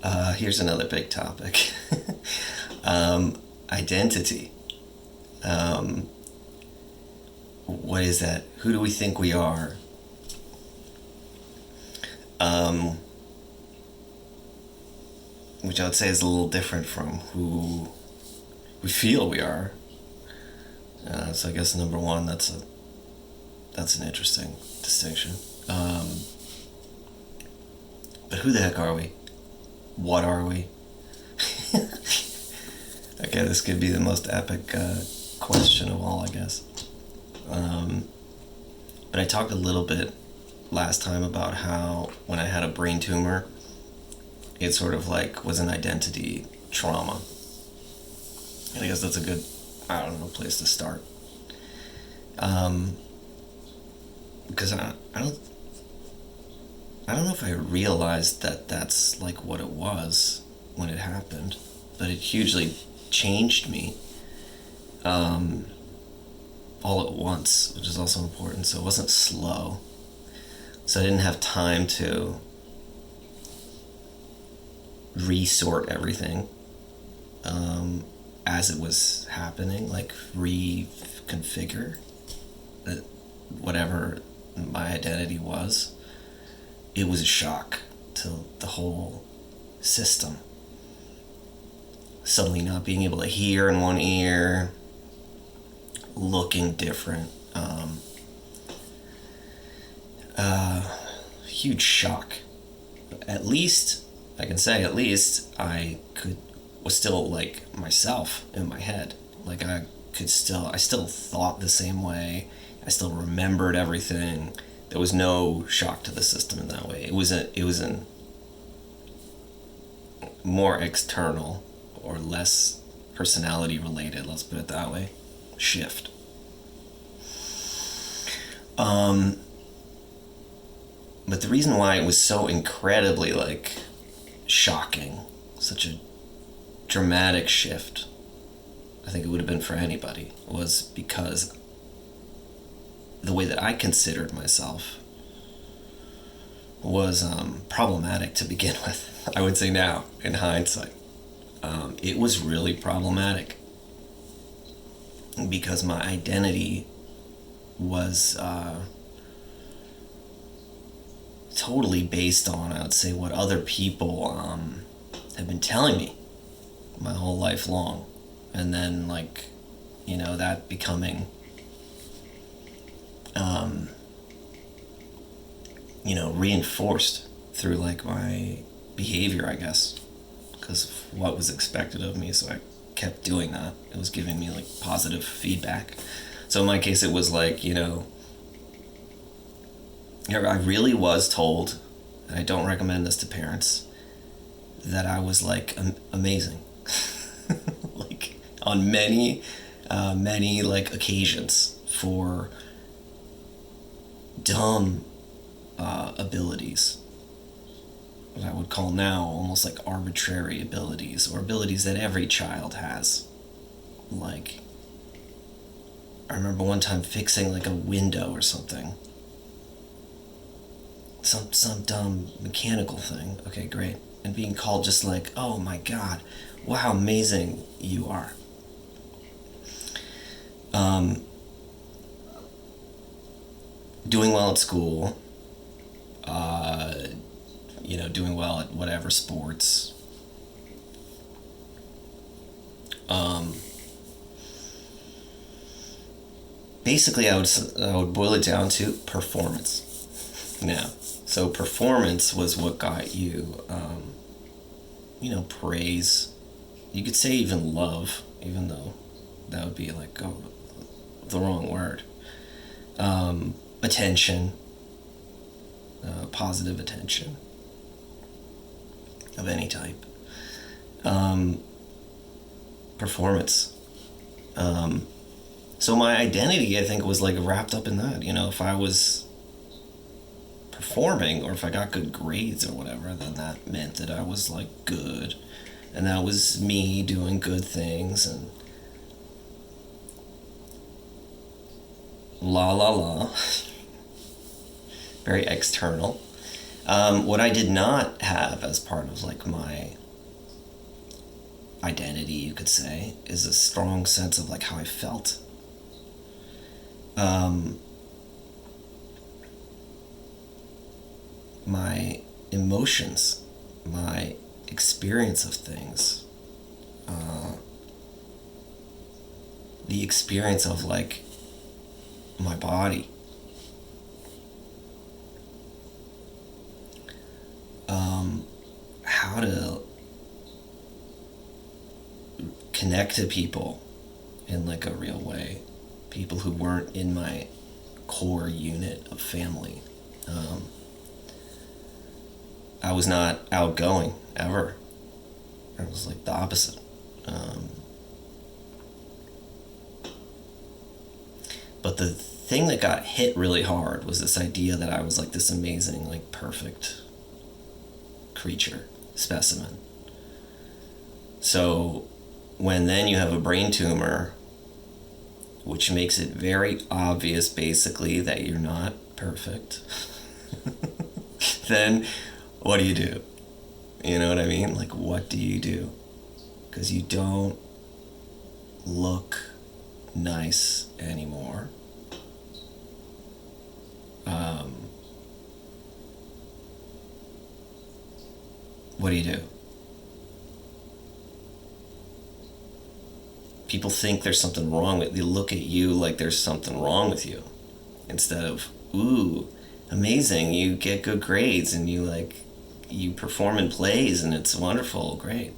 Here's another big topic. Identity. Um, what is that? Who do we think we are? Um, which I would say is a little different from who we feel we are. So I guess number one, that's an interesting distinction. Um, but who the heck are we? What are we? Okay, this could be the most epic question of all, I guess. Um, but I talked a little bit last time about how when I had a brain tumor, it sort of like was an identity trauma. And I guess that's a good, I don't know, place to start. Um, because I don't know if I realized that that's like what it was when it happened, but it hugely changed me all at once, which is also important. So it wasn't slow. So I didn't have time to resort everything as it was happening, like reconfigure whatever my identity was. It was a shock to the whole system. Suddenly not being able to hear in one ear, looking different. Huge shock. At least, I can say, at least was still like myself in my head. Like I still thought the same way. I still remembered everything. There was no shock to the system in that way. It was an more external or less personality related, let's put it that way, shift. But the reason why it was so incredibly like shocking, such a dramatic shift, I think it would have been for anybody, was because the way that I considered myself was problematic to begin with. I would say now, in hindsight, it was really problematic because my identity was totally based on, I would say, what other people have been telling me my whole life long. And then, like, that becoming, reinforced through, like, my behavior, I guess, because of what was expected of me. So I kept doing that. It was giving me, like, positive feedback. So in my case, it was like, I really was told, and I don't recommend this to parents, that I was like amazing, like on many like occasions for dumb abilities, what I would call now almost like arbitrary abilities, or abilities that every child has. Like, I remember one time fixing like a window or something. Some dumb mechanical thing. Okay, great. And being called just like, oh my god, wow, how amazing you are. Doing well at school, doing well at whatever sports. Basically, I would boil it down to performance. Now, so performance was what got you, praise. You could say even love, even though that would be like, the wrong word. Attention, positive attention of any type. Performance. So my identity, I think, was like wrapped up in that. If I was performing, or if I got good grades or whatever, then that meant that I was like good, and that was me doing good things, and la la la. Very external. What I did not have as part of like my identity, you could say, is a strong sense of like how I felt. Um, my emotions, my experience of things, the experience of like my body, how to connect to people in like a real way, people who weren't in my core unit of family. Um, I was not outgoing ever. I was like the opposite. Um, but the thing that got hit really hard was this idea that I was like this amazing, like perfect creature, specimen. So when then you have a brain tumor, which makes it very obvious basically that you're not perfect, then what do you do? You know what I mean? Like, what do you do? Because you don't look nice anymore. What do you do? People think there's something wrong with you. They look at you like there's something wrong with you. Instead of, ooh, amazing, you get good grades and you perform in plays and it's wonderful, great.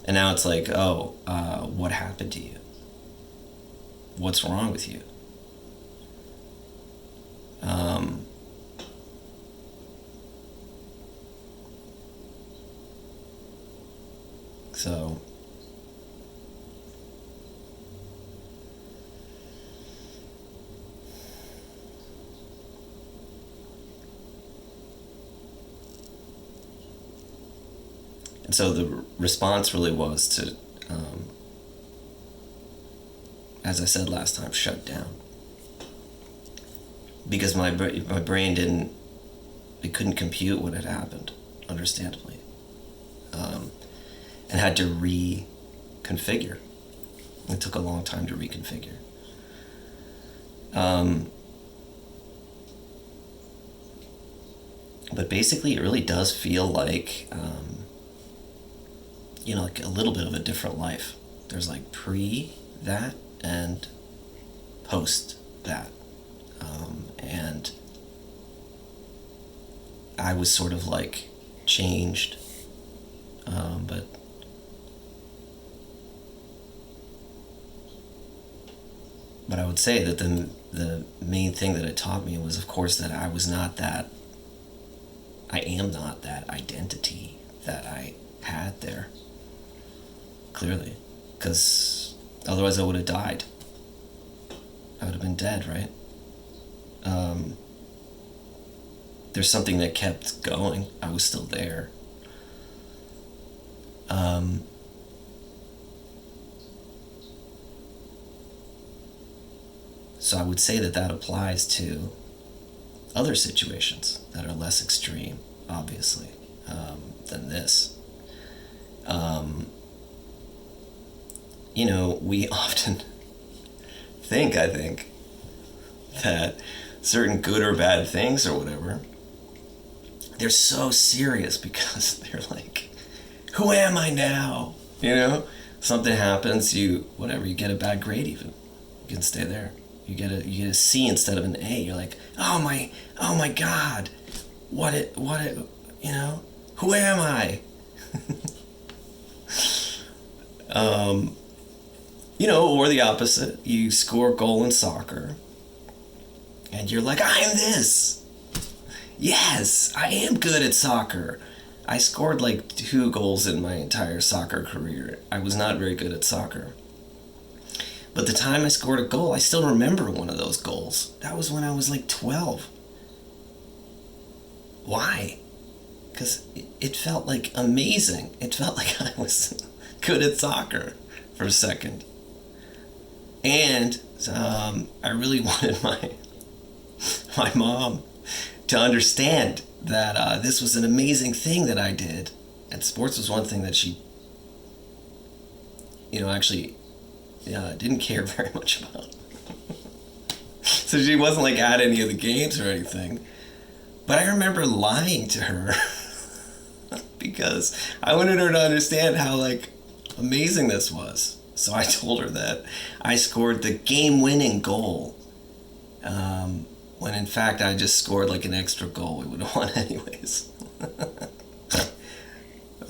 And now it's like, oh, what happened to you? What's wrong with you? Um, so, and so the response really was to, as I said last time, shut down. Because my brain didn't, it couldn't compute what had happened, understandably. And had to reconfigure. It took a long time to reconfigure. But basically, it really does feel like, like a little bit of a different life. There's like pre that and post that. And I was sort of like changed, but I would say that the main thing that it taught me was, of course, that I am not that identity that I had there, clearly, because otherwise I would have died. I would have been dead, right? There's something that kept going. I was still there. So I would say that applies to other situations that are less extreme, obviously, than this. We often I think, that certain good or bad things or whatever, they're so serious because they're like, who am I now? Something happens, you get a bad grade even. You can stay there. You get a C instead of an A. You're like, oh my God, who am I? Or the opposite. You score a goal in soccer, and you're like, I am this. Yes, I am good at soccer. I scored like 2 goals in my entire soccer career. I was not very good at soccer. But the time I scored a goal, I still remember one of those goals. That was when I was like 12. Why? Because it felt like amazing. It felt like I was good at soccer for a second. And I really wanted my mom to understand that this was an amazing thing that I did. And sports was one thing that she, actually didn't care very much about. So she wasn't like at any of the games or anything. But I remember lying to her because I wanted her to understand how like amazing this was. So I told her that I scored the game-winning goal, when in fact I just scored like an extra goal. We would have won anyways.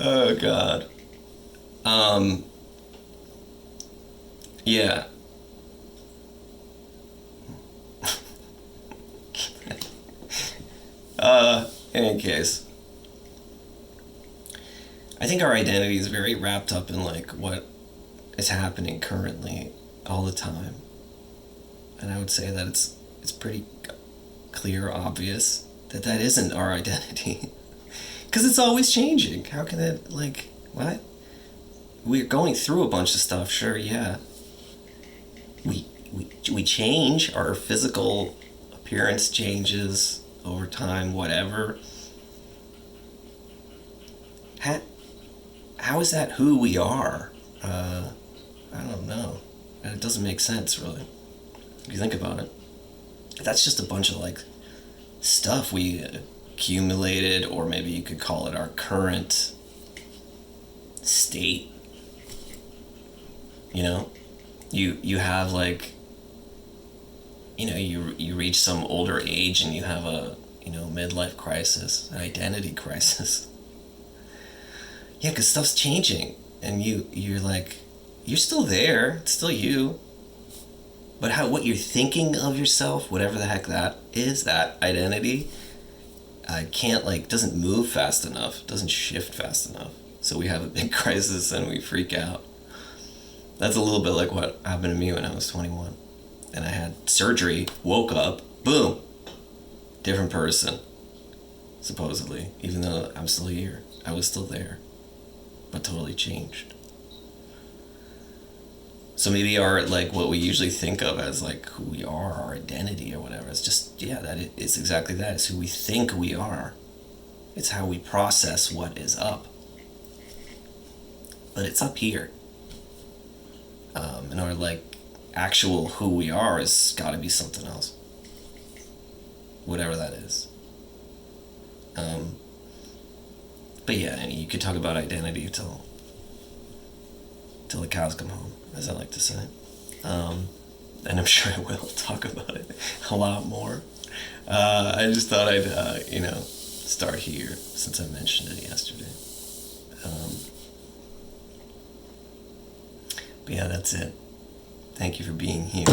Oh God. Yeah. In any case, I think our identity is very wrapped up in like what is happening currently all the time. And I would say that it's pretty clear, obvious that that isn't our identity. Because it's always changing. How can it, like, what? We're going through a bunch of stuff, sure, yeah. We change, our physical appearance changes over time, whatever. How is that who we are? I don't know. It doesn't make sense, really, if you think about it. That's just a bunch of, like, stuff we accumulated, or maybe you could call it our current state. You know? You have, like, you reach some older age and you have a, midlife crisis, an identity crisis. Yeah, because stuff's changing, and you're like, you're still there, it's still you, but what you're thinking of yourself, whatever the heck that is, that identity, can't, like, doesn't move fast enough, doesn't shift fast enough, so we have a big crisis and we freak out. That's a little bit like what happened to me when I was 21, and I had surgery, woke up, boom, different person, supposedly, even though I'm still here, I was still there, but totally changed. So maybe like what we usually think of as like who we are, our identity or whatever, it's just, it's exactly that. It's who we think we are. It's how we process what is up. But it's up here. And our like actual who we are has got to be something else. Whatever that is. But yeah, and you could talk about identity till the cows come home, as I like to say. And I'm sure I will talk about it a lot more. I just thought I'd, start here since I mentioned it yesterday. But yeah, that's it. Thank you for being here.